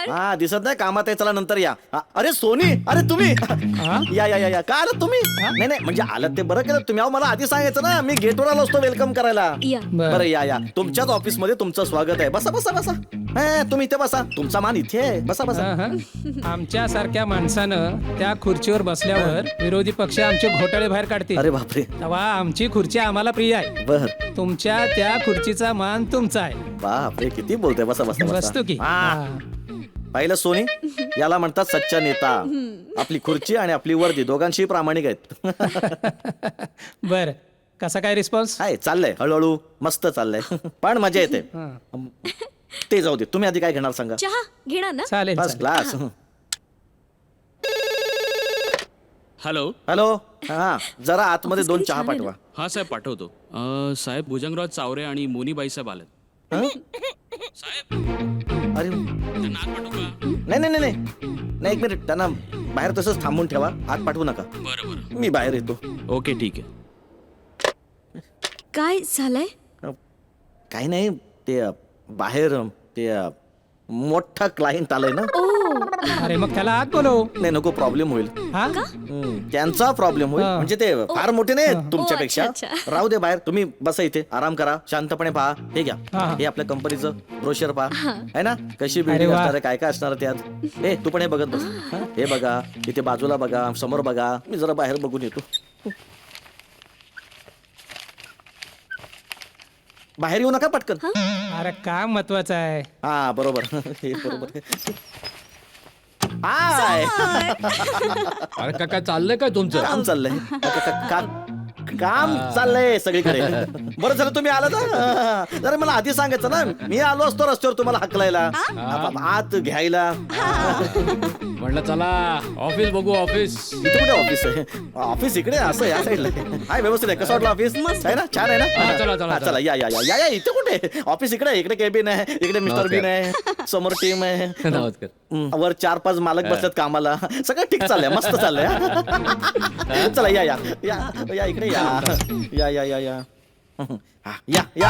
हा दिसत नाही कामात आहे, चला नंतर या. अरे सोनी, अरे तुम्ही या या या या का आलात तुम्ही? नाही नाही म्हणजे आलात ते बरं केलं तुम्ही. अहो मला आधी सांगायचं ना, मी गेटवर आलो असतो वेलकम करायला. या. बरं या या, तुमच्याच ऑफिस मध्ये तुमचं स्वागत आहे. बसा बसा बसा. तुम्ही इथे बसा, तुमचा मान इथे आहे. बसा बसा. आमच्या सारख्या माणसानं त्या खुर्चीवर बसल्यावर विरोधी पक्ष आमचे घोटाळे बाहेर काढतील. अरे बापरे. तेव्हा आमची खुर्ची आम्हाला प्रिय आहे. बर तुमच्या त्या खुर्चीचा मान तुमचा आहे. बापरे किती बोलतोय. बसा बसा बसतो की. हा. पाहिलं सोनी, याला म्हणतात सच्चा नेता. आपली खुर्ची आणि आपली वर्दी दोघांशी प्रामाणिक आहेत. बर, कसा काय रिस्पॉन्स? आहे चाललंय हळूहळू मस्त चाललंय. पण मजा येते. ते जाऊ दे, तुम्ही आधी काय घेणार सांगा. चहा घेणार ना? चालेल फर्स्ट चालेल. क्लास. हॅलो. हॅलो, हा जरा आतमध्ये दोन चहा छान आहे पाठवा. हा साहेब पाठवतो. साहेब भुजंगराव चावरे आणि मोनीबाई साहेब आलेत. साहेब अरे त्यांना आत पाठवू का? नाही नाही नाही नाही, एक मिनिट, त्यांना बाहेर तसंच थांबून ठेवा, आत पाठवू नका. बरं बरं, मी बाहेर येतो. ओके ठीक आहे. काय झालंय? काही नाही, ते बाहेर ते मोठा क्लायंट आलाय ना. ओ अरे मग त्याला आत बोलव. नाही नको, प्रॉब्लेम होईल. हा त्यांचा प्रॉब्लेम होईल. हा. म्हणजे ते फार मोठे नाही ओ, तुमच्यापेक्षा. अच्छा, अच्छा. राहू दे बाहेर, तुम्ही बसा इथे, आराम करा, शांतपणे पहा. हे घ्या, हा. हे आपल्या कंपनीचं ब्रोशर पहा, आहे ना, कशी अरे बिल्डिंग वा. असणार आहे, काय काय असणार आहे त्यात. हे तू पण हे बघत बस. हा, हे बघा, इथे बाजूला बघा, समोर बघा. मी जरा बाहेर बघून येतो. बाहेर येऊ नका पटकन. अरे काम महत्वाचं आहे. हा बरोबर. हे बरोबर. हाय, अरे काय चाललंय काय तुमचं? काम चाललंय. काम चाललंय सगळीकडे. बरं झालं तुम्ही आला ना. जरा मला आधी सांगायचं ना, मी आलो असतो रस्त्यावर तुम्हाला हाकलायला, आत घ्यायला. म्हणलं चला ऑफिस बघू. ऑफिस इथे कुठे ऑफिस आहे? ऑफिस इकडे असं या साईडला. हाय, व्यवस्थित आहे. कसं वाटलं ऑफिस? आहे ना, छान आहे हा, ना. चला, चला, हा, चला या या या या. इथे कुठे ऑफिस? इकडे इकडे केबिन आहे, इकडे मिस्टर नमस्कार. बीन आहे, समोर टीम आहे. नमस्कार. वर 4-5 मालक बसतात कामाला. सगळं ठीक चाललंय, मस्त चाललंय. चला या या या या इकडे या या या या या हा, या या.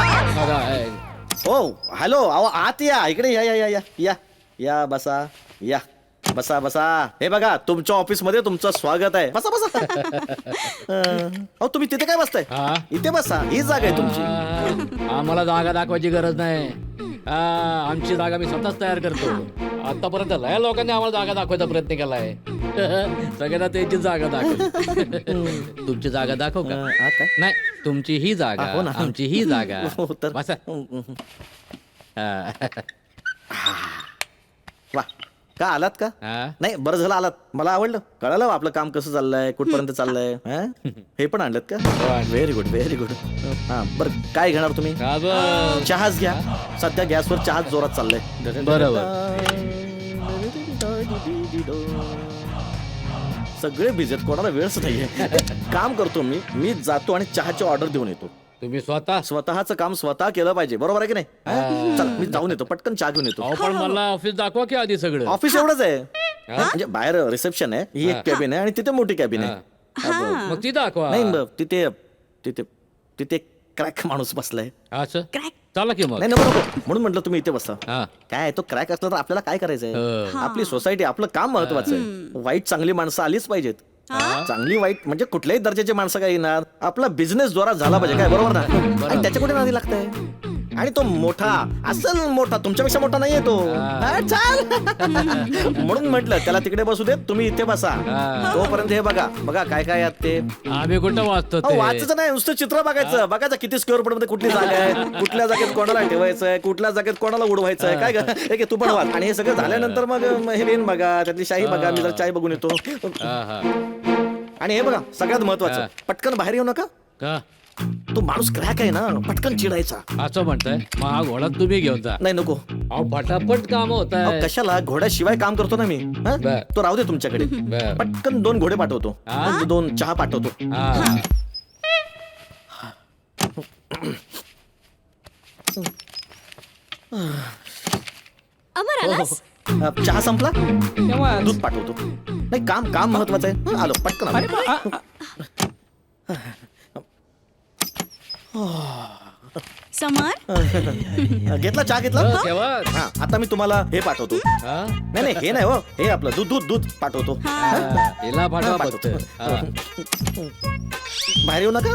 हो हॅलो, अहो आत या, इकडे या या या या या या बसा. या बसा बसा. हे बघा, तुमच्या ऑफिस मध्ये तुमचं स्वागत आहे. बसा बसा. अहो तुम्ही तिथे काय बसताय? हा? इथे बसा, ही जागा आहे तुमची. आम्हाला जागा दाखवायची गरज नाही. आमची जागा मी स्वतःच तयार करतो. आतापर्यंत लय लोकांनी आम्हाला जागा दाखवायचा प्रयत्न केलाय. सगळ्यांना त्यांची जागा दाखव. तुमची जागा दाखव का? हा, काय? नाही, तुमची ही जागा, हो ना. आमची ही जागा. हो, तर बसा. वा, का आलात का? हा? नाही बरं झालं आलात, मला आवडलं. कळालं आपलं काम कसं चाललंय, कुठपर्यंत चाललंय. हे पण आणलं का? Very good very good. हा बरं, काय घेणार तुम्ही? का बरं? चहाच घ्या. सध्या गॅसवर चहाच जोरात चाललंय. बरोबर. सगळे बिझी आहेत, कोणाला वेळच नाहीये. काम करतो मी जातो आणि चहाची ऑर्डर देऊन येतो. तुम्ही स्वतः? स्वतःचं काम स्वतः केलं पाहिजे, बरोबर आहे की नाही? चला मी जाऊन येतो, पटकन चहा घेऊन येतो. अहो पण मला ऑफिस दाखवा की आधी सगळं. ऑफिस एवढंच आहे. म्हणजे बाहेर रिसेप्शन आहे, ही एक कॅबिन आहे आणि तिथे मोठी कॅबिन आहे. मग ती दाखवा. नाही तिथे तिथे तिथे क्रॅक माणूस बसलाय. असं क्रॅक. चला की मग. नाही नको नको, म्हणून म्हटलं तुम्ही इथे बसा. हा. काय तो क्रॅक असला तर आपल्याला काय करायचंय? हो. आपली सोसायटी, आपलं काम महत्वाचं आहे. वाईट चांगली माणसं आलीच पाहिजेत. चांगली वाईट म्हणजे कुठल्याही दर्जाची माणसं काय येणार. आपला बिझनेस जोरात झाला पाहिजे, काय बरोबर ना? आणि त्याच्या कुठे नादी लागतंय. आणि तो मोठा असल मोठा, तुमच्यापेक्षा मोठा नाहीये तो. हा, चाल. म्हणून म्हटलं त्याला तिकडे बसू देत, तुम्ही इथे बसा. तोपर्यंत हे बघा बघा काय काय आहेत ते. आम्ही कुठं वाचतो ते? वाचायचं नाही, नुसतं चित्र बघायचं. बघायचं किती स्क्वेअर फूट मध्ये कुठली जागा आहे, कुठल्या जागेत कोणाला ठेवायचंय, कुठल्या जागेत कोणाला उडवायचंय. काय हे तू पण वाच. आणि हे सगळं झाल्यानंतर मग हे लेन बघा, त्यातली शाही बघा. मी जर चाय बघून येतो. हा, हा. आणि हे बघा सगळ्यात महत्वाचं, पटकन बाहेर येऊ नका. का? तो माणूस क्रॅक आहे ना, पटकन चिडायचा. असं म्हणताय? मग हा घोडा तुम्ही घेऊन जा. नाही नको. अहो फटाफट काम होत अहो, आहे. कशाला, घोड्याशिवाय काम करतो ना मी. हा? बर. तो राहू दे तुमच्याकडे. बर. पटकन 2 घोडे पाठवतो, 2 चहा पाठवतो. अमर आलास? चहा संपला, तेव्हा दूध पाठवतो. नाही काम काम महत्वाचं आहे. आलो पटकन आलो. अरे समर घेतला चहा घेतला हो, ठेवा. हा आता मी तुम्हाला हे पाठवतो हा? नाही नाही हे नाही हो हे आपलं दूध दूध दूध पाठवतो हा, हिला पाठवा फक्त. पाठवतो. हा. बाहेर येऊ नका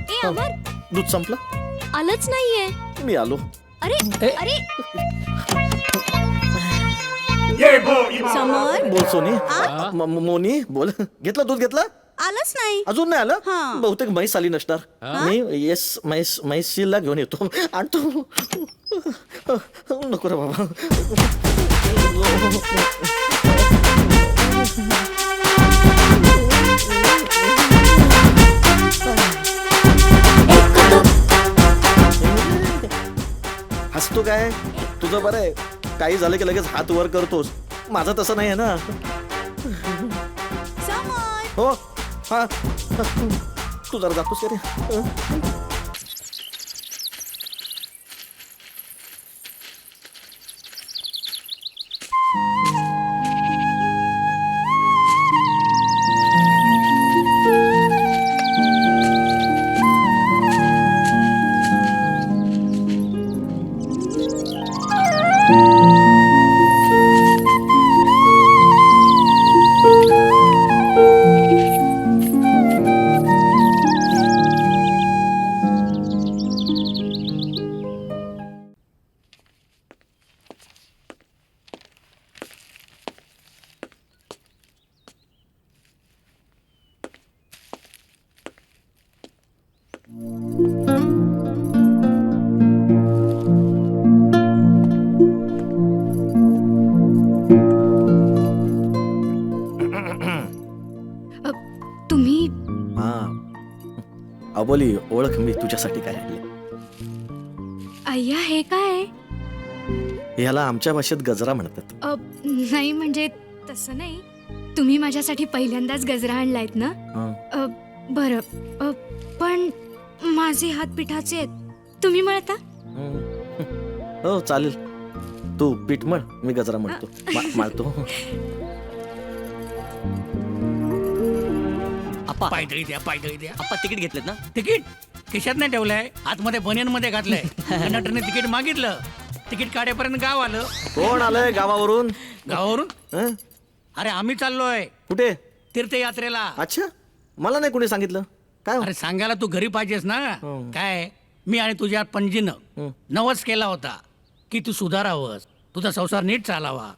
ए अमर दूध संपलं आलंच नाहीये. मी आलो अरे अरे समर बोल सोनी आ? मोनी बोल घेतलं दूध घेतलं आलंच नाही. अजून नाही आलं हा. बहुतेक म्हैस आली नसणार मी येस म्हैसीला घेऊन येतो आणतो नको रे बाबा हसतो काय तुझं बरं आहे काही झालं की लगेच हात वर करतोस माझं तसं नाही आहे ना समर हो हा तू जरा जातोस का रे तुम्ही हा अबोली ओळख मी तुझ्यासाठी काय आणले अय्या हे काय याला आमच्या भाषेत गजरा म्हणतात नाही म्हणजे तसं नाही. तुम्ही माझ्यासाठी पहिल्यांदाच गजरा आणलायत ना. हा. बरं पण माझे हात पिठाचे आहेत. तुम्ही मळता. हो चालेल तू पीठ मळ मी गजरा म्हणतो माळतो पायदळी द्या पायदळी द्या. आपण तिकीट घेतलेत ना? तिकीट खिशात नाही ठेवलंय आतमध्ये बनियन मध्ये घातलंय. कंडक्टरने तिकीट मागितलं. तिकीट काढेपर्यंत गाव आलं. कोण आलंय गावावरून गावावरून हं? अरे आम्ही चाललोय कुठे तीर्थयात्रेला. अच्छा मला नाही कोणी सांगितलं काय हो? अरे सांगायला तू घरी पाहिजेस ना. काय मी आणि तुझ्या पणजीनं नवस केला होता की तू सुधारावंस तुझा संसार नीट चालावा.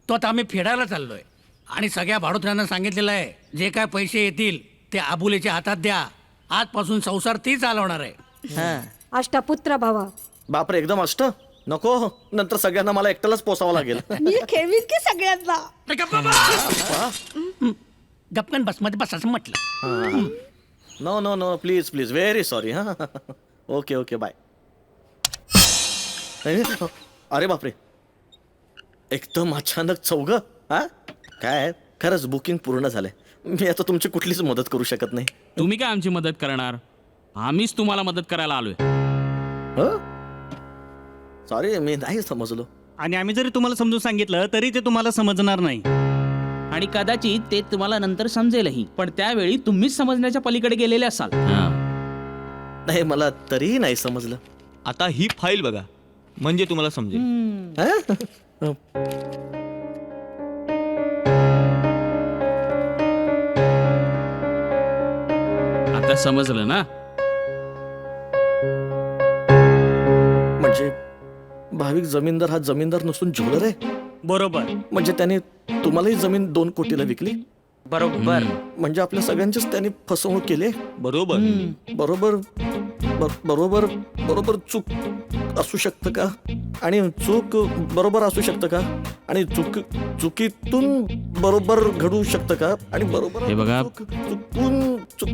तो आता आम्ही फेडायला चाललोय आणि सगळ्या भाडोत्र्यांना सांगितलेलं आहे जे काय पैसे येतील ते आबुलेच्या हातात द्या. आजपासून संसार ती चालवणार आहे. अष्टपुत्र भावा बापरे एकदम अष्ट नको नंतर सगळ्यांना मला एकट्यालाच पोसावं लागेल मी खेळवीन की सगळ्यांना. अरे गप्पा बस. गप्पन बस मध्ये बस असं म्हटलं. No no no please please very sorry हा ओके ओके बाय अरे बापरे एकदम अचानक चौघ हा काय खरंच बुकिंग पूर्ण झालंय. मी आता तुमची कुठलीच मदत करू शकत नाही. तुम्ही काय आमची मदत करणार? आम्हीच तुम्हाला मदत करायला आलोय. सॉरी मी नाही समजलो. आणि आम्ही जरी तुम्हाला समजून सांगितलं तरी ते तुम्हाला समजणार नाही. आणि कदाचित ते तुम्हाला नंतर समजेलही, पण त्यावेळी तुम्हीच समजण्याच्या पलीकडे गेलेले असाल. नाही मला तरीही नाही समजलं. आता ही फाईल बघा म्हणजे तुम्हाला समजेल. हा? आता समजलं ना? म्हणजे भाविक जमीनदार हा जमीनदार नसून ज्वेलर आहे. बरोबर. म्हणजे त्याने तुम्हालाही जमीन 2 कोटीला विकली. बरोबर. म्हणजे आपल्या सगळ्यांचीच त्यांनी फसवणूक केली. बरोबर. बरोबर बरोबर बरोबर चूक असू शकतं का? आणि चूक बरोबर असू शकतं का? आणि चुकीतून बरोबर घडू शकतं का? आणि बरोबर हे बघा. चुकून चुक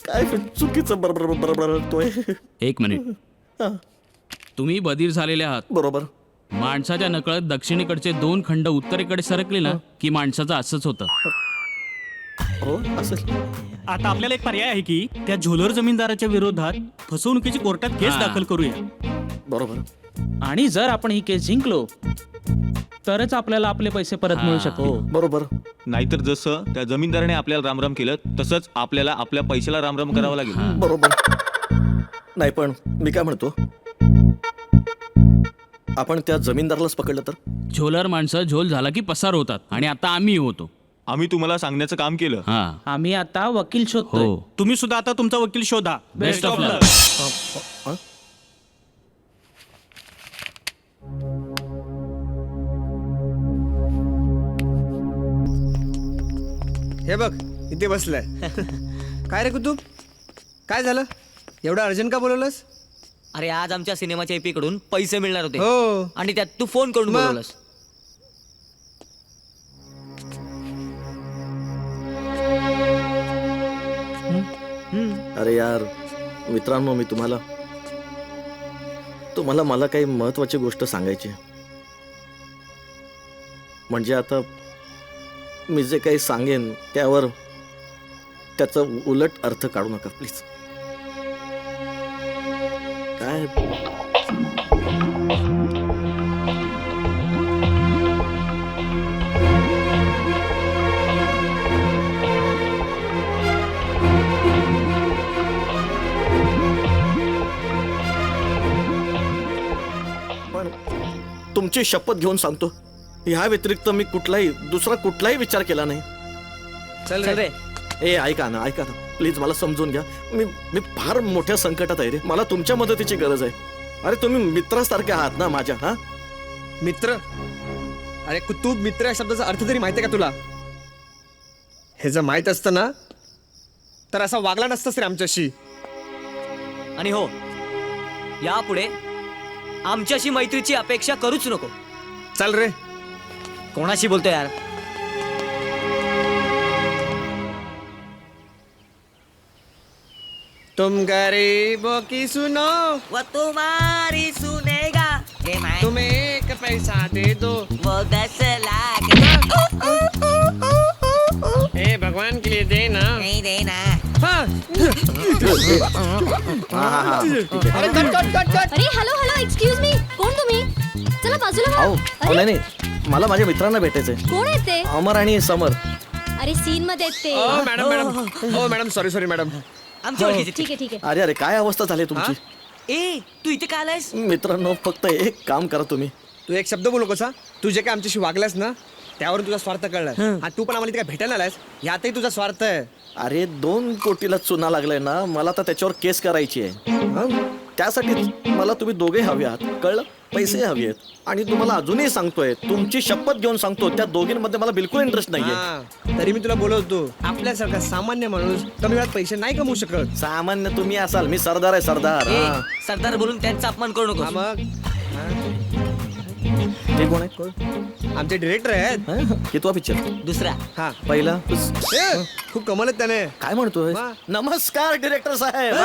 काय चुकीचं बरोबर बरोबर तोय. एक मिनिट. तुम्ही बधीर झालेले आहात. बरोबर. माणसाच्या नकळत दक्षिणेकडचे 2 खंड उत्तरेकडे सरकले ना की माणसाचं असंच होतं. हो असेल. आता आपल्याला एक पर्याय आहे की त्या झोलर जमीनदाराच्या विरोधात फसवणुकीची कोर्टात केस दाखल करूया. बरोबर. आणि जर आपण ही केस जिंकलो तरच आपल्याला आपले पैसे परत मिळू शकतो. बरोबर. नाहीतर जसं त्या जमीनदाराने आपल्याला रामराम केलं तसंच आपल्याला आपल्या पैशाला रामराम करावं लागेल. बरोबर. नाही पण मी काय म्हणतो, आपण त्या जमीनदारालाच पकडलं तर? झोलर माणसं झोल झाला की पसार होतात आणि आता आम्ही होतो. आम्ही तुम्हाला सांगण्याचं काम केलं. हा आम्ही आता वकील शोधतोय. हो. तुम्ही सुद्धा आता तुमचा वकील शोधा. बेस्ट ऑफ लक. हे बघ इथे बसलाय. काय रे कुतुब, काय झालं? एवढं अर्जंट का बोलवलंस? अरे आज आमच्या सिनेमाच्या एपी कडून पैसे मिळणार होते हो. आणि त्यात तू फोन करून मग? बोलवलंस. अरे यार मित्रांनो, मी तुम्हाला मला काही महत्वाची गोष्ट सांगायची आहे. म्हणजे आता मी जे काही सांगेन त्यावर त्याचा उलट अर्थ काढू नका प्लीज. काय पण तुमची शपथ घेऊन सांगतो, ह्या व्यतिरिक्त मी दुसरा कुठलाही विचार केला नाही. चल चल रे. रे. ऐका ना प्लीज, मला समजून घ्या. मी फार मोठ्या संकटात आहे रे. मला तुमच्या मदतीची गरज आहे. अरे तुम्ही मित्रासारखे आहात ना माझ्या. हा मित्र? अरे कुतुब, मित्र या शब्दाचा अर्थ तरी माहिती आहे का तुला? हे जर माहित असतं ना तर असा वागला नसतास रे आमच्याशी. आणि हो, यापुढे आमच्याशी मैत्रीची अपेक्षा करूच नको. चल रे. कोणाशी बोलतो यार? तुम गरीबों की सुनो, वो तुम्हारी सुनेगा, तुम्हें एक पैसा दे दो, वो 10 लाख हे भगवान के लिए दे ना. नहीं देना. हाँ. अरे हॅलो एक्सक्यूज मी, कोण तुम्ही? चला बाजूला व्हा. अहो नाही, मला माझ्या मित्रांना भेटायचंय. कोण आहे ते? अमर आणि समर. अरे सीन मध्ये आहेत ते. ओ मॅडम, ओ मॅडम, सॉरी मॅडम. आमच्या ओळखीचे. ठीक आहे. अरे काय अवस्था झाली तुमची. ए तू इथे काय आलायस? मित्रांनो, फक्त एक काम करा तुम्ही. तू एक शब्द बोलू कसा? तू जे काय आमच्याशी वागलास ना त्यावरून तुझा स्वार्थ कळलाय. आणि तू पण आम्हाला इथे काय भेटायला आलायस, यातही तुझा स्वार्थ आहे. अरे 2 कोटीला चुना लागलाय ना, मला तर त्याच्यावर केस करायची आहे. त्यासाठी मला तुम्ही दोघे हवे आहात, कळलं? पैसे हवे आहेत. आणि तुम्हाला अजूनही सांगतोय, तुमची शपथ घेऊन सांगतो, त्या दोघींमध्ये मला बिलकुल इंटरेस्ट नाहीये. हा, तरी मी तुला बोलवतो, आपल्यासारखा सामान्य माणूस कमी वेळात पैसे नाही कमवू शकत. सामान्य तुम्ही असाल, मी सरदार आहे, सरदार. ए, हा. सरदार बोलून त्यांचा अपमान करू हा, नको. मग ते कोण आहे? आमचे डिरेक्टर आहेत. हा? कितवा पिक्चर? दुसरा. हा. पहिला. ए, खूप कमाल आहेत त्याने. काय म्हणतोय? वा. नमस्कार डिरेक्टर साहेब.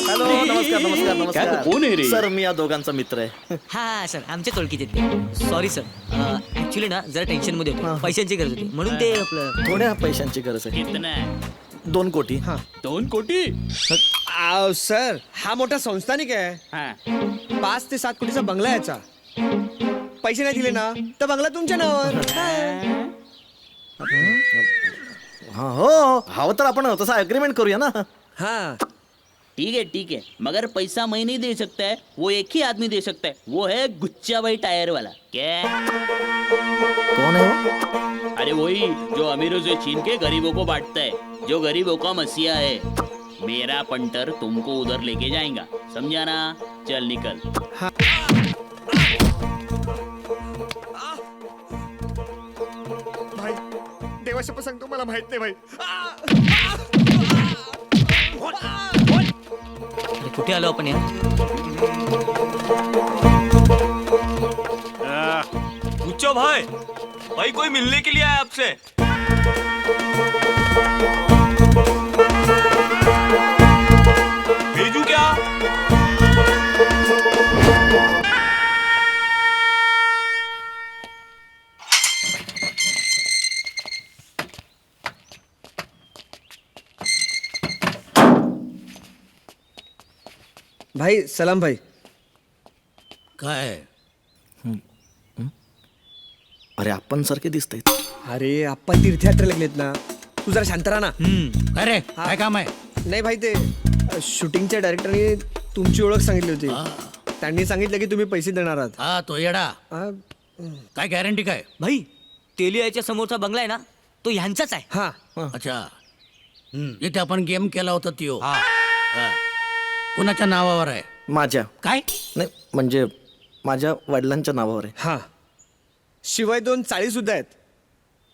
हॅलो, नमस्कार. कोण आहे रे? सर, मी या दोघांचा मित्र आहे. हा सर, आमच्याच ओळखीचे ते. सॉरी सर, ऍक्च्युली ना जरा टेन्शन मध्ये होते, पैशांची गरज होती म्हणून ते आपलं. थोड्या पैशांची गरज आहे. कितना? 2 कोटी. 2 कोटी? सर, हा मोठा संस्थानिक आहे. हा. 5 ते 7 कोटीचा बंगला आहे याचा. पैसे नाही दिले ना तर बंगला तुमच्या नावावर. हाँ हो, हवं तर आपण तसा अग्रीमेंट करूया ना. हा. ठीक है, मगर पैसा मैं नहीं दे सकता है, वो एक ही आदमी दे सकता है, वो है गुच्चा भाई टायर वाला. क्या? कौन है वो? अरे वही जो अमीरों से छीन के गरीबों को बांटता है, जो गरीबों का मसीहा है. मेरा पंटर तुमको उधर लेके जाएगा, समझा ना? चल निकल. भाई, देवाशपथ सांगतो, मला माहित नाही भाई. अरे, कुठे आलो आपण यार? पूछो भाई, भाई कोई मिलने के लिए आया आपसे. भेजू क्या? भाई सलाम भाई. काय अरे आपण सारखे दिसतंय. अरे आपण तीर्थयात्रेला गेलेत ना, तू जरा शांत राहा ना. अरे काय काम आहे? नाही भाई, ते शूटिंगच्या डायरेक्टरने तुमची ओळख सांगितली होती. त्यांनी सांगितलं की तुम्ही पैसे देणार आहात. हा तो येडा. काय गॅरंटी काय? भाई तेलियाच्या समोरचा बंगला आहे ना, तो ह्यांचाच आहे. हा, अच्छा. इथे आपण गेम केला होता त्यो. कुणाच्या नावावर आहे? माझ्या काय? नाही म्हणजे माझ्या वडिलांच्या नावावर आहे. हा. शिवाय 2 चाळी सुद्धा आहेत.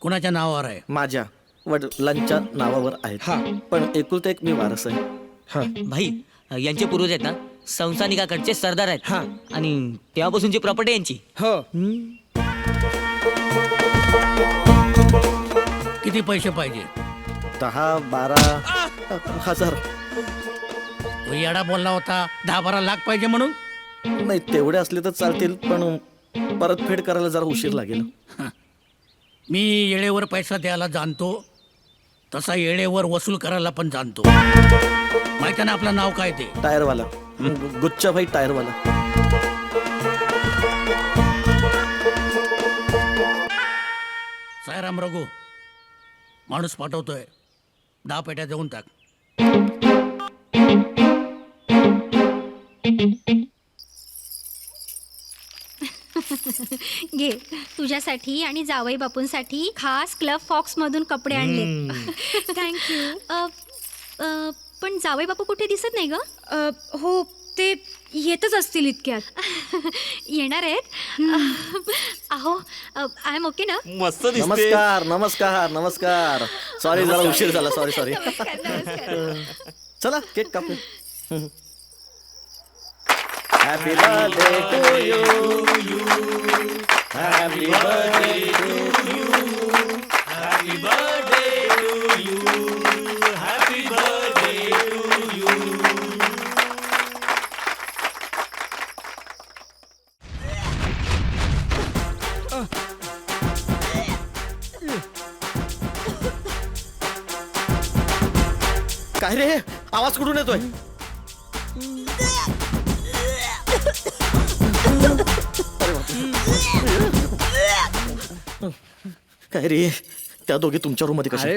कुणाच्या नावावर आहे? माझ्या वडिलांच्या नावावर आहेत. हा. पण एकुलता एक मी वारस आहे. हा. भाई यांचे पूर्वज आहेत ना, संस्थानिकाकडचे सरदार आहेत. हा. आणि तेव्हापासूनची प्रॉपर्टी यांची. हो. किती पैसे पाहिजे? 10-12 हजार. तो येडा बोलला होता 10-12 लाख पाहिजे म्हणून. नाही तेवढे असले तर चालतील, पण परतफेड करायला जरा उशीर लागेल. मी येळेवर पैसा द्यायला जाणतो, तसा येळेवर वसूल करायला पण जाणतो. माहिती आहे ना आपलं नाव काय ते? टायरवाला. गुच्चाभाई टायरवाला. सायराम रघु, माणूस पाठवतोय, 10 पेट्या देऊन टाक. घे तुझ्यासाठी आणि जावई बापूंसाठी खास क्लब फॉक्स मधून कपडे आणले. थँक्यू. पण जावई बापू कुठे दिसत नाही ग? हो ते येतच असतील इतक्यात. येणार आहेत. अहो आय एम ओके ना? मस्त नमस्कार नमस्कार नमस्कार. सॉरी जरा उशीर झाला. सॉरी. चला केक कापू. Happy birthday to you. Happy birthday to you. Happy birthday to you. Happy birthday to you. काय रे, आवाज कुठून येतोय? काय रे, त्या दोघे तुमच्या रूम मध्ये कशा? अरे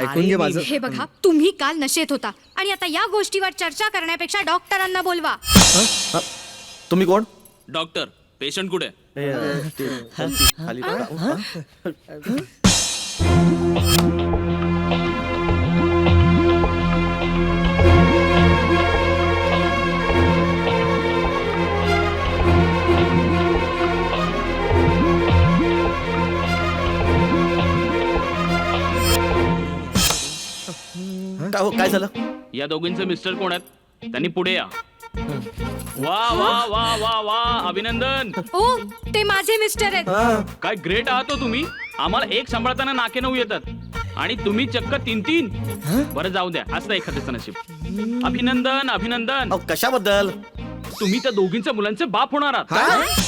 ऐकून घे माझं. हे बघा, तुम्ही काल नशेत होता आणि आता या गोष्टीवर चर्चा करण्यापेक्षा डॉक्टरांना बोलवा. तुम्ही कोण? डॉक्टर, पेशंट कुठे? खाली टाका. काय झालं? या दोघींचे मिस्टर कोण आहेत? त्यांनी पुढे या. वा वा वा वा वा, अभिनंदन. ओ ते माझे मिस्टर आहेत. काय ग्रेट आहात हो तुम्ही. आम्हाला एक सांभाळताना नाके 9 येतात आणि तुम्ही चक्क 3. बरं जाऊ द्या, असं एखाद्याचं नशीब. अभिनंदन अभिनंदन. कशाबद्दल? तुम्ही त्या दोघींच्या मुलांचे बाप होणार आहात.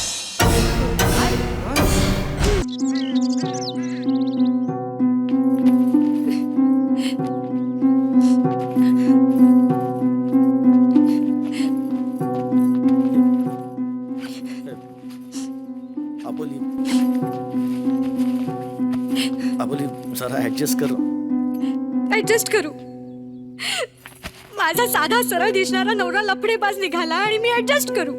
अबोली जरा ऍडजस्ट कर. ऍडजस्ट करू? माझा साधा सरळ दिसणारा नवरा लफडेबाज निघाला आणि मी ऍडजस्ट करू?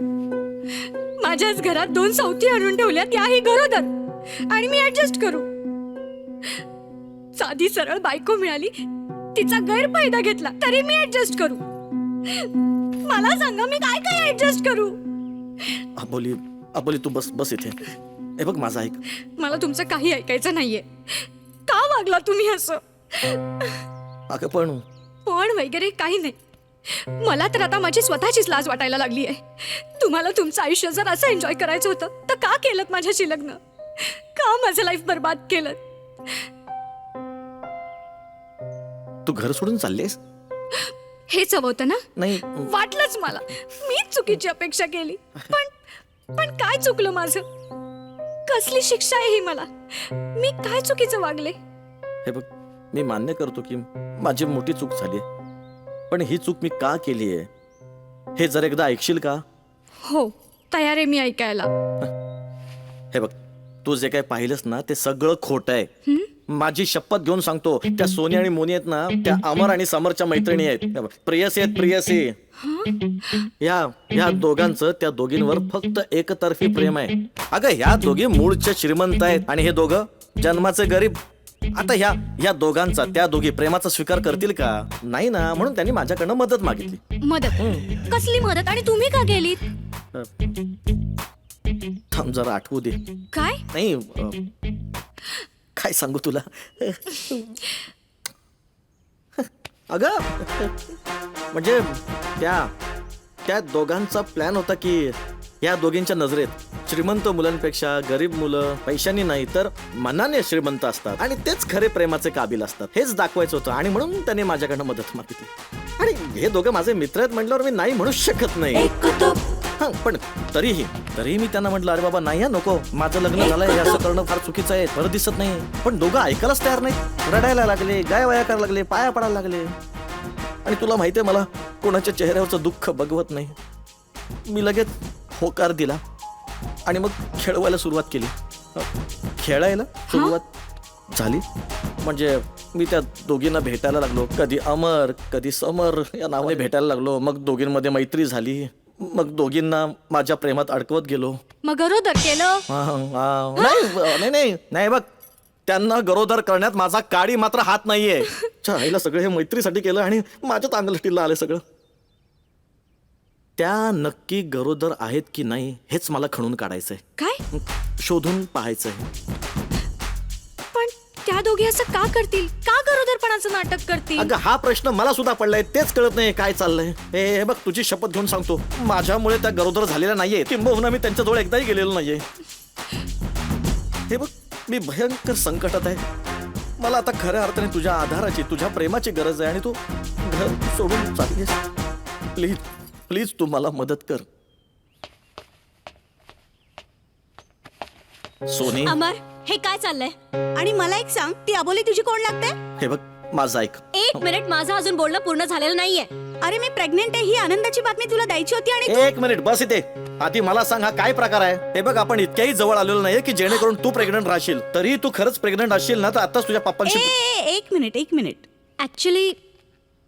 माझ्याच घरात 2 सवती आणून ठेवल्या, त्याही गरोदर, आणि मी ऍडजस्ट करू? साधी सरळ बायको मिळाली, तिचा गैरफायदा घेतला, तरी मी ऍडजस्ट करू? मला सांगा, मी काय काय ऍडजस्ट करू? अबोली तू बस इथे. हे बघ माझं ऐक. मला तुमचं काही ऐकायचं नाहीये. का वागला तुम्ही असं? अगं पण वगैरे काही नाही. मला तर आता माझी स्वतःचीच लाज वाटायला लागली आहे. तुम्हाला तुमचं आयुष्य जर असं एन्जॉय करायचं होतं तर का केलं माझ्याशी लग्न? का माझं लाईफ बर्बाद केलं? तू घर सोडून चाललेस? हेच हवं होतं ना? नाही, वाटलंच मला. मीच चुकीची अपेक्षा केली. पण काय चुकलं माझं? कसली शिक्षा आहे ही मला? मी काय चुकीचं वागले? हे बघ, मी मान्य करतो की माझी मोठी चूक झाली, पण ही चूक मी का केली आहे हे जर एकदा ऐकशील का? हो, तयार आहे मी ऐकायला. हे बघ, तू जे काही पाहिलंस ना ते सगळं खोटं आहे. माझी शपथ घेऊन सांगतो, त्या सोनी आणि मोनी आहेत ना, त्या अमर आणि समरच्या मैत्रिणी आहेत. हे बघ, प्रेयसी आहेत, प्रेयसी. या दोघांचं त्या दोघींवर फक्त एकतर्फी प्रेम आहे. अगं, ह्या दोघी मूळचे श्रीमंत आहेत आणि हे दोघं जन्माचे गरीब. आता ह्या दोघांचा त्या दोघी प्रेमाचा स्वीकार करतील का? नाही ना. म्हणून त्यांनी माझ्याकडनं मदत मागितली. मदत? कसली मदत? आणि तुम्ही का गेलीत? थांब जरा आठवू दे. काय? नाही, काय सांगू तुला. अगं, म्हणजे त्या दोघांचा प्लॅन होता की या दोघींच्या नजरेत श्रीमंत मुलांपेक्षा गरीब मुलं पैशाने नाही तर मनाने श्रीमंत असतात आणि तेच खरे प्रेमाचे काबिल असतात, हेच दाखवायचं होतं. आणि म्हणून त्याने माझ्याकडनं मदत मागितली. आणि हे दोघं माझे मित्र आहेत म्हटल्यावर मी नाही म्हणूच शकत नाही. पण तरीही मी त्यांना म्हटलं, अरे बाबा नाही, नको, माझं लग्न झालंय, हे असं करणं फार चुकीचं आहे, बरं दिसत नाही. पण दोघं ऐकायलाच तयार नाही. रडायला लागले, गायवाया करायला लागले, पाया पडायला लागले. आणि तुला माहितीये, मला कोणाच्या चेहऱ्यावरचं दुःख बघवत नाही. मी लगेच होकार दिला आणि मग खेळवायला सुरुवात केली. खेळायला सुरुवात झाली म्हणजे मी त्या दोघींना भेटायला लागलो. कधी अमर, कधी समर या नावाने भेटायला लागलो. मग दोघींमध्ये मैत्री झाली. मग दोघींना माझ्या प्रेमात अडकवत गेलो. मग गरोदर केलं? नाही बघ, त्यांना गरोदर करण्यात माझा काडी मात्र हात नाहीये. आईला सगळं हे मैत्रीसाठी केलं आणि माझ्याच अंगलटीला आले सगळं. त्या नक्की गरोदर आहेत की नाही हेच मला खणून काढायचंय. काय? शोधून पाहायचंय. पण त्या दोघी असं का करतील? का गरोदरपणाचं नाटक करतील? अगं, हा प्रश्न मला सुद्धा पडलाय. तेच कळत नाही काय चाललंय. हे बघ, तुझी शपथ घेऊन सांगतो, माझ्यामुळे त्या गरोदर झालेल्या नाहीये. किंबहुना मी त्यांच्याजवळ एकदाही गेलेलो नाहीये. हे बघ, मी भयंकर संकटात आहे. मला आता खऱ्या अर्थाने तुझ्या आधाराची, तुझ्या प्रेमाची गरज आहे. आणि तू घर सोडून चाललीस. प्लीज प्लीज तू मला मदत कर. सोनी. अमर, हे काय चाललंय? आणि मला एक सांग, ती अबोली तुझी कोण लागते? हे बघ, माझं ऐक. एक मिनिट, माझं अजून बोलणं पूर्ण झालेलं नाहीये. अरे, मी प्रेग्नेंट आहे ही आनंदाची बातमी तुला द्यायची होती. आणि एक मिनिट बस इथे. आधी मला सांग, हा काय प्रकार आहे? हे बघ, आपण इतक्याही जवळ आलेलो नाहीये की जेणेकरून तू प्रेग्नंट राहशील. तरी तू खरंच प्रेग्नंट असशील ना तर आताच तुझ्या पप्पांशी. एक मिनिट. ऍक्च्युली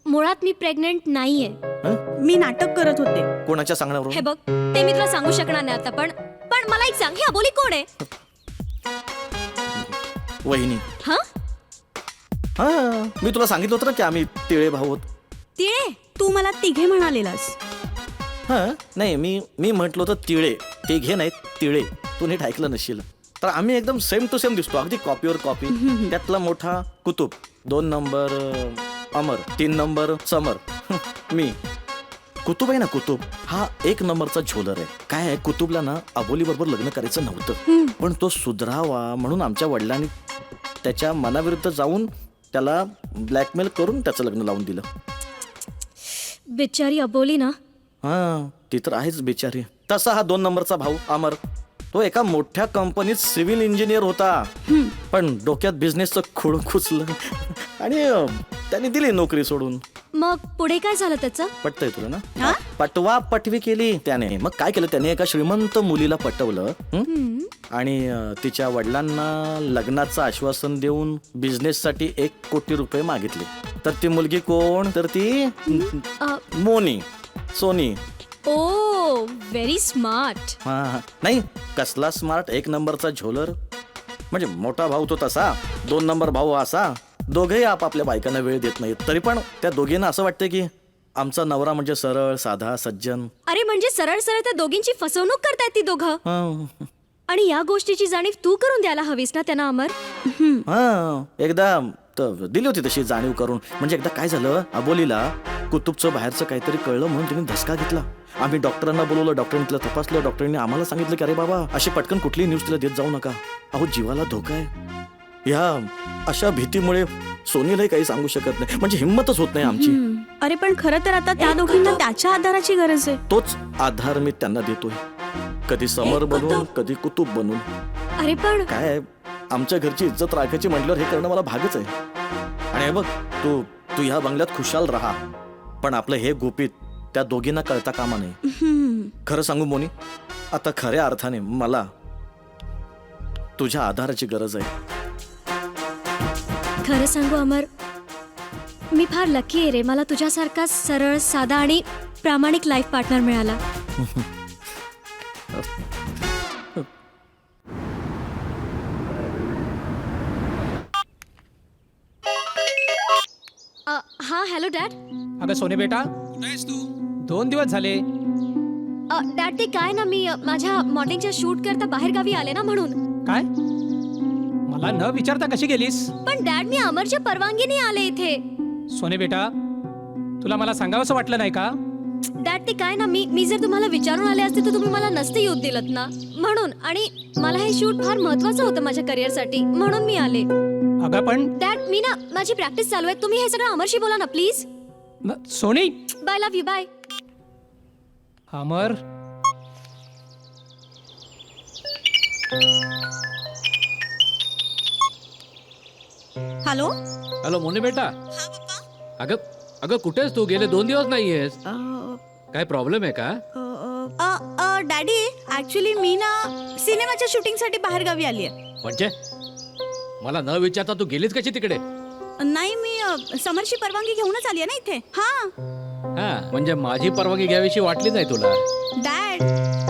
मुळात मी प्रेग्नेंट नाहीये. मी नाटक करत होते. कोणाच्या सांगण्यावर? हे बघ, ते मी तुला सांगू शकणार नाही आता. पण मला एक सांग, ही अबोली कोण आहे? वहिनी. हा, मी तुला सांगितलं होतं ना की आम्ही तिळे भाऊ आहोत. तिळे? तू मला तिघे म्हणालेलास. नाही, मी म्हटलं होतं तिळे. तिघे नाहीत, तिळे. तू नीट ऐकलं नशील. तर आम्ही एकदम सेम टू सेम दिसतो, अगदी कॉपीवर कॉपी. त्यातला मोठा कुतुब, 2 नंबर अमर, 3 नंबर समर. मी कुतुब आहे ना, कुतुब हा 1 नंबरचा झोलर आहे. काय आहे, कुतुबला ना अबोली बरोबर लग्न करायचं नव्हतं. पण तो सुधरावा म्हणून आमच्या वडिलांनी त्याच्या मनाविरुद्ध जाऊन त्याला ब्लॅकमेल करून त्याचं लग्न लावून दिलं. बिचारी अबोली ना. ती तर आहेच बिचारी. तसा हा 2 नंबरचा भाऊ अमर, तो एका मोठ्या कंपनीत सिव्हिल इंजिनियर होता. पण डोक्यात बिझनेसचं खोड खुचलं आणि त्याने दिली नोकरी सोडून. मग पुढे काय झालं त्याचं? पटतंय तुला ना? पटवा पटवी केली त्याने. मग काय केलं त्याने, एका श्रीमंत मुलीला पटवलं आणि तिच्या वडिलांना लग्नाचं आश्वासन देऊन बिझनेससाठी 1 कोटी रुपये मागितले. तर ती मुलगी कोण? तर ती मोनी, सोनी. ओ, व्हेरी स्मार्ट. नाही, कसला स्मार्ट, 1 नंबरचा झोलर. म्हणजे मोठा भाऊ तो तसा, 2 नंबर भाऊ असा. दोघेही आपापल्या बायकांना वेळ देत नाहीत. तरी पण त्या दोघींना असं वाटतं की आमचा नवरा म्हणजे सरळ साधा सज्जन. अरे, म्हणजे सरळ सरळ त्या दोघींची फसवणूक करतायत ती दोघं. आणि या गोष्टीची जाणीव तू करून द्यायला हवीस ना त्यांना, अमर. एकदा दिली होती तशी जाणीव करून. म्हणजे एकदा काय झालं, अबोलीला कुतुबचं बाहेरचं काहीतरी कळलं म्हणून तिने धसका घेतला. आम्ही डॉक्टरांना बोलवलं, डॉक्टरांनी तिला तपासलं. डॉक्टरांनी आम्हाला सांगितलं की अरे बाबा, अशी पटकन कुठली न्यूज तिला देत जाऊ नका. अहो, जीवाला धोका आहे. या अशा भीतीमुळे सोनीलाही काही सांगू शकत नाही. म्हणजे हिंमतच होत नाही आमची. अरे, पण खरं तर आता त्या दोघींना त्याच्या आधाराची गरज आहे. तोच आधार मी त्यांना देतोय, कधी समर बनून, कधी कुतुब बनून. अरे पण काय, आमच्या घरची इज्जत राखायची म्हटल्यावर हे करणं मला भागच आहे. आणि हे बघ, तू ह्या बंगल्यात खुशाल राहा, पण आपलं हे गुपित त्या दोघींना कळता कामा नये. खरं सांगू मोनी, आता खऱ्या अर्थाने मला तुझ्या आधाराची गरज आहे. खरं सांगू अमर, मी फार लकी आहे रे. मला तुझ्यासारखा सरळ, साधा आणि प्रामाणिक लाईफ पार्टनर मिळाला. हा, हॅलो डॅड. अगं सोने बेटा, कुठे आहेस तू? 2 दिवस झाले. डॅड, ते काय ना, मी माझ्या मॉडेलिंगच्या शूट करता बाहेर गावी आले ना, म्हणून. काय? मला न विचारता कशी गेलीस? पण डॅड, मी अमरच्या परवानगीने आले इथे. सोने बेटा, तुला मला सांगावंसं वाटलं नाही का? डॅड, ते काय ना, मी जर तुम्हाला विचारून आले असते तर तुम्ही मला नसते येऊ दिलत ना, म्हणून. आणि मला हे शूट फार महत्वाचं होतं माझ्या करिअरसाठी, म्हणून मी आले. अगं पण डॅड, मी ना, माझी प्रॅक्टिस चालू आहे. तुम्ही हे सगळं अमरशी बोला ना, please. Soni. Bye, love you, bye. Amar, hello. Hello मोने बेटा. अगं अगं कुठेस तू? गेले 2 दिवस नाहीयेस. काय प्रॉब्लेम आहे का? डॅडी, ऍक्च्युली मी ना सिनेमाच्या शूटिंगसाठी बाहेर गावी आली आहे. म्हणजे मला न विचारता तू गेलीस कशी तिकडे? नाही, मी समरची परवानगी घेऊनच आली आहे ना इथे. हा, म्हणजे माझी परवानगी घ्यावीशी वाटली नाही तुला? डॅड,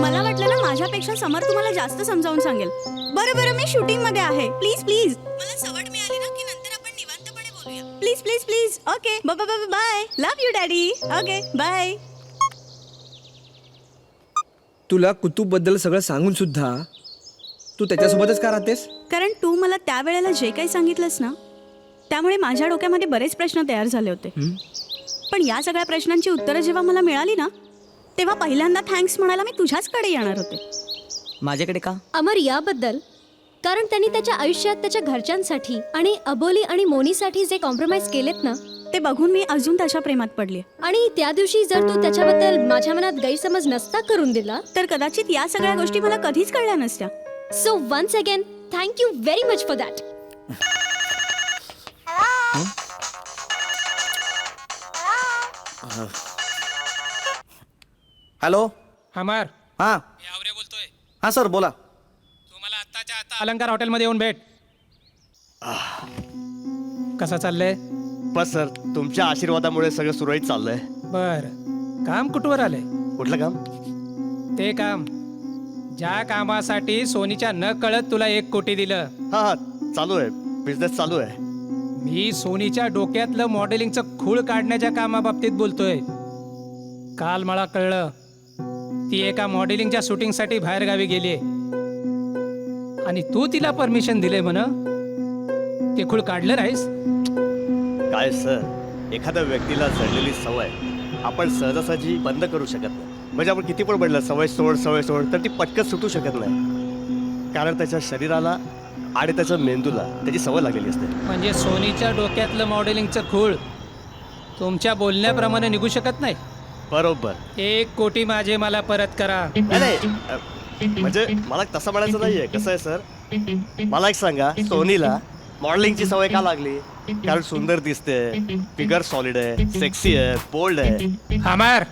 मला वाटलं ना माझ्यापेक्षा समर तुम्हाला जास्त समजावून सांगेल. बरं, मी शूटिंग मध्ये आहे. प्लीज प्लीज मला सवड मिळाली ना की नंतर आपण निवांतपणे बोलूया. Please please please. Okay, bye. Love you daddy. Okay, bye. तुला कुतूब बद्दल सगळं सांगून सुद्धा तू त्याच्यासोबतच का राहतेस? कारण तू मला त्यावेळेला जे काही सांगितलंस ना, त्यामुळे माझ्या डोक्यामध्ये बरेच प्रश्न तयार झाले होते. पण या सगळ्या प्रश्नांची उत्तरं जेव्हा मला मिळाली ना, तेव्हा पहिल्यांदा थँक्स म्हणायला मी तुझ्याचकडे येणार होते. माझ्याकडे का? अमर, याबद्दल. कारण त्यांनी त्याच्या आयुष्यात त्याच्या घरच्यांसाठी आणि अबोली आणि मोनीसाठी जे कॉम्प्रोमाइज केलेत ना, ते बघून मी अजून त्याच्या प्रेमात पडली. आणि त्या दिवशी जर तू त्याच्याबद्दल माझ्या मनात गैरसमज नसता करून दिला तर कदाचित या सगळ्या गोष्टी मला कधीच कळल्या नसत्या. So once again thank you very much for that. Hello. Amar, हा मी आवरे बोलतोय. हा सर, बोला. तू मला आत्ताच्या आत्ता अलंकार हॉटेलमध्ये येऊन भेट. कसं चाललंय? बस सर, तुमच्या आशीर्वादामुळे सगळं सुरळीत चाललंय. बर, काम कुठवर आलंय? कुठलं काम? ते काम ज्या कामासाठी सोनीच्या न कळत तुला 1 कोटी दिलं. हा, चालू आहे, बिझनेस चालू आहे. मी सोनीच्या डोक्यातलं मॉडेलिंगचं खूळ काढण्याच्या कामाबाबतीत बोलतोय. काल मला कळलं ती एका मॉडेलिंगच्या शूटिंगसाठी बाहेर गावी गेली आणि तू तिला परमिशन दिले म्हण. ते खूळ काढलं नाहीस? काय सर, एखाद्या व्यक्तीला जडलेली सवय आपण सहजासहजी बंद करू शकत नाही. म्हणजे आपण किती पण म्हटलं सवय सोड तर ती पटकन सुटू शकत नाही. कारण त्याच्या शरीराला आणि त्याच्या मेंदूला त्याची सवय लागलेली असते. म्हणजे सोनीच्या डोक्यातलं मॉडेलिंगचं खूळ तुमच्या बोलण्याप्रमाणे निघू शकत नाही? बरोबर. 1 कोटी माझे मला परत करा. नाही, म्हणजे मला तसं म्हणायचं नाहीये. कसं आहे सर, मला एक सांगा, सोनीला मॉडेलिंगची सवय का लागली? कारण सुंदर दिसते, फिगर सॉलिड आहे, सेक्सी आहे, बोल्ड आहे. अमर,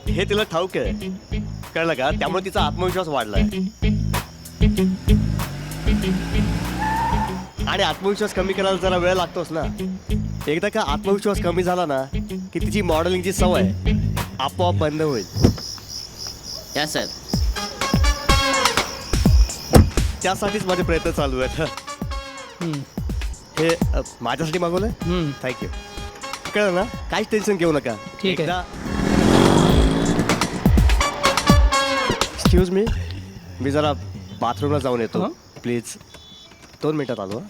हे तिला ठाऊक आहे, कळलं का? त्यामुळे तिचा आत्मविश्वास वाढलाय. आणि आत्मविश्वास कमी करायला जरा वेळ लागतोच ना. एकदा का आत्मविश्वास कमी झाला ना की तिची मॉडेलिंगची सवय आपोआप बंद होईल. या सर, त्यासाठीच माझे प्रयत्न चालू आहेत. हे माझ्यासाठी मागवलंय. थँक्यू. कळलं ना, काहीच टेन्शन घेऊ नका. ठीक आहे. एक्सक्यूज मी जरा बाथरूमला जाऊन येतो. प्लीज 2 मिनिटात आलो.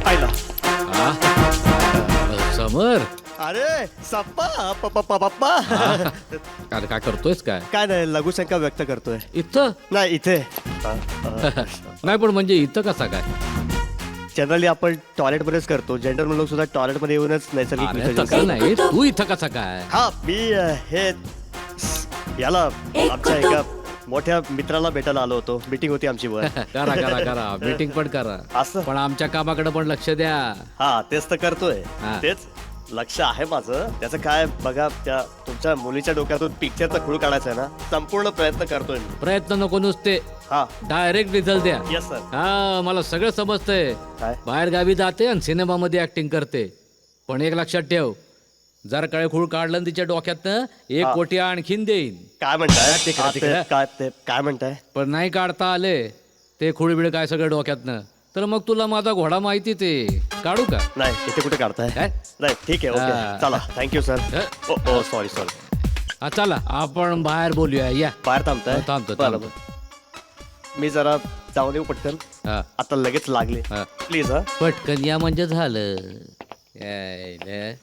आयला. समर, अरे सप्पा पप्पा. काय करतोयस? काय नाही, लघुशंका व्यक्त करतोय. इथं नाही, इथे नाही. पण म्हणजे इथं कसा काय? जनरली आपण टॉयलेटमध्येच करतो. जेंटलमन लोक सुद्धा टॉयलेटमध्ये येऊनच नैसर्गिक विसर्जन नाही. तू इथं कसा काय? हा, मी हे याला आमच्या एका मोठ्या मित्राला भेटायला आलो होतो. मीटिंग होती आमची वर. करा मीटिंग पण करा. असं पण आमच्या कामाकडे पण लक्ष द्या. हा, तेच तर करतोय. तेच लक्ष आहे माझं. त्याचं काय बघा, त्या तुमच्या मुलीच्या डोक्यातून पिक्चरचा खूळ काढायचा आहे ना, संपूर्ण प्रयत्न करतोय मी. प्रयत्न नको नुसते, हा डायरेक्ट रिझल्ट द्या. Yes sir. हा मला सगळं समजतंय. काय? बाहेर गावी जाते आणि सिनेमामध्ये ऍक्टिंग करते, पण एक लक्षात ठेव, जर कळेखूळ काढलं ना तिच्या डोक्यातनं 1 कोटी आणखीन देईन. काय म्हणताय? तिकडे, हा, तिकडे. काय म्हणताय? पण नाही काढता आले ते खुळबिळ काय सगळं डोक्यातनं, तर मग तुला माझा घोडा माहिती ते काढू का? नाही, इथे कुठे काढताय? काय? नाही, ठीक आहे, हा. ओके, चला, थँक्यू सर. ओ सॉरी. हा चला आपण बाहेर बोलूया. या बाहेर थांबताय? थांबतो, बरं, थांबतो. बरं. मी जरा जाऊन येऊ पटकन. हा आता लगेच लागले. हा. प्लीज. हा पटकन या म्हणजे झालं. यायले.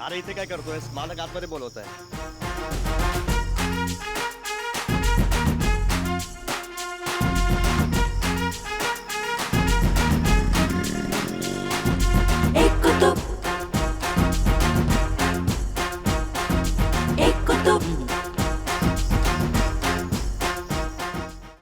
अरे इथे काय करतोय? मालक आतमध्ये बोलवत आहे.